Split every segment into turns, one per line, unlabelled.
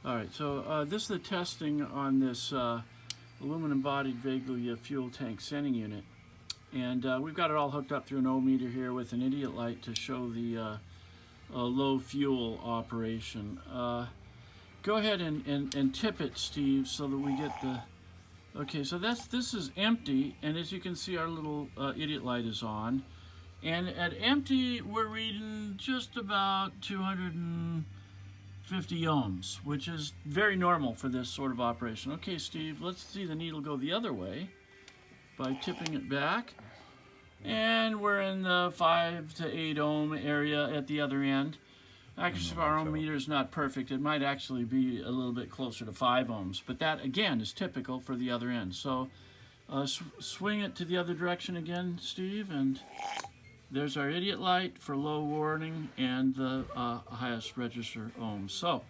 All right, so this is the testing on this aluminum-bodied Vaguely fuel tank sending unit. And we've got it all hooked up through an ohm-meter here with an idiot light to show the low fuel operation. Go ahead and tip it, Steve, so that we get the... Okay, so this is empty, and as you can see, our little idiot light is on. And at empty, we're reading just about 250 ohms, which is very normal for this sort of operation. Okay, Steve, let's see the needle go the other way by tipping it back. And we're in the 5 to 8 ohm area at the other end. Actually, if our ohm meter is not perfect, it might actually be a little bit closer to 5 ohms. But that, again, is typical for the other end. So swing it to the other direction again, Steve, and there's our idiot light for low warning and the highest register ohms. So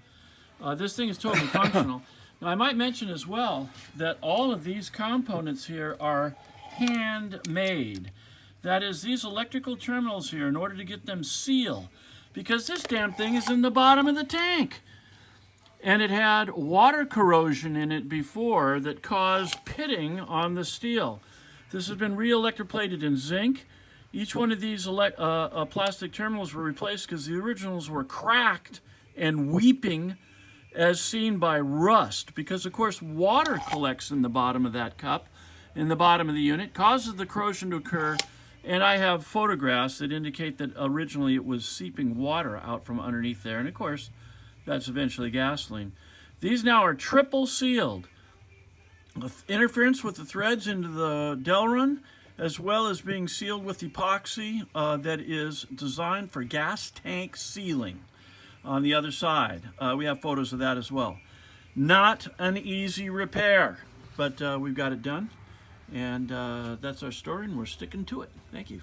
this thing is totally functional. Now, I might mention as well that all of these components here are handmade. That is, these electrical terminals here, in order to get them sealed, because this damn thing is in the bottom of the tank. And it had water corrosion in it before that caused pitting on the steel. This has been re-electroplated in zinc. Each one of these plastic terminals were replaced because the originals were cracked and weeping, as seen by rust, because of course water collects in the bottom of that cup, in the bottom of the unit, causes the corrosion to occur. And I have photographs that indicate that originally it was seeping water out from underneath there. And of course, that's eventually gasoline. These now are triple sealed. Interference with the threads into the Delrin, as well as being sealed with epoxy that is designed for gas tank sealing on the other side. We have photos of that as well. Not an easy repair, but we've got it done. And that's our story, and we're sticking to it. Thank you.